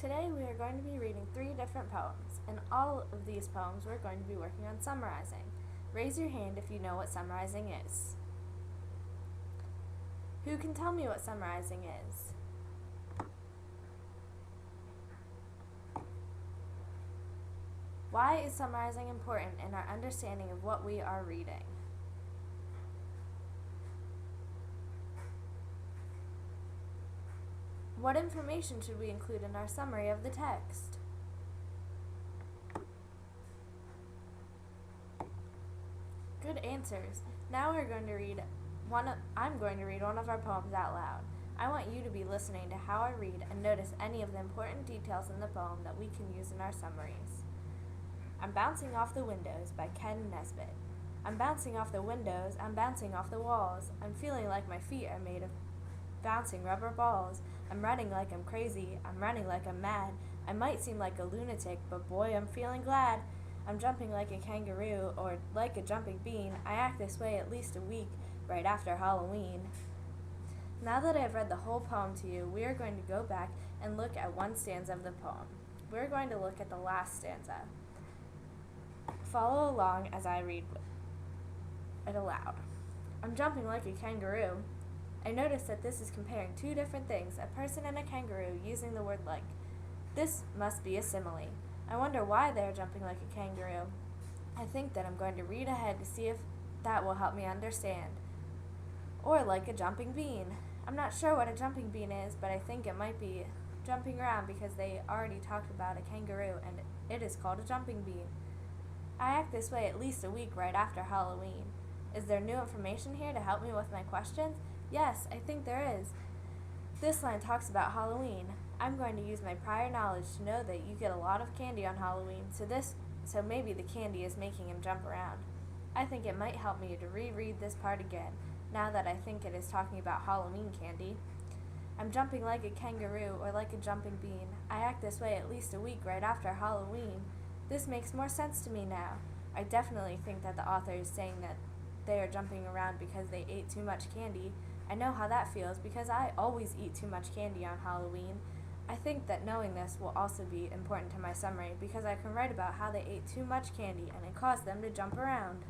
Today we are going to be reading 3 different poems. In all of these poems we're going to be working on summarizing. Raise your hand if you know what summarizing is. Who can tell me what summarizing is? Why is summarizing important in our understanding of what we are reading? What information should we include in our summary of the text? Good answers. Now I'm going to read one of our poems out loud. I want you to be listening to how I read and notice any of the important details in the poem that we can use in our summaries. I'm bouncing off the windows by Ken Nesbitt. I'm bouncing off the windows, I'm bouncing off the walls. I'm feeling like my feet are made of bouncing rubber balls. I'm running like I'm crazy, I'm running like I'm mad. I might seem like a lunatic, but boy, I'm feeling glad. I'm jumping like a kangaroo, or like a jumping bean. I act this way at least a week, right after Halloween. Now that I've read the whole poem to you, we are going to go back and look at one stanza of the poem. We're going to look at the last stanza. Follow along as I read it aloud. I'm jumping like a kangaroo. I notice that this is comparing 2 different things, a person and a kangaroo, using the word like. This must be a simile. I wonder why they are jumping like a kangaroo. I think that I'm going to read ahead to see if that will help me understand. Or like a jumping bean. I'm not sure what a jumping bean is, but I think it might be jumping around because they already talked about a kangaroo and it is called a jumping bean. I act this way at least a week right after Halloween. Is there new information here to help me with my questions? Yes, I think there is. This line talks about Halloween. I'm going to use my prior knowledge to know that you get a lot of candy on Halloween, so maybe the candy is making him jump around. I think it might help me to reread this part again, now that I think it is talking about Halloween candy. I'm jumping like a kangaroo or like a jumping bean. I act this way at least a week right after Halloween. This makes more sense to me now. I definitely think that the author is saying that they are jumping around because they ate too much candy. I know how that feels because I always eat too much candy on Halloween. I think that knowing this will also be important to my summary because I can write about how they ate too much candy and it caused them to jump around.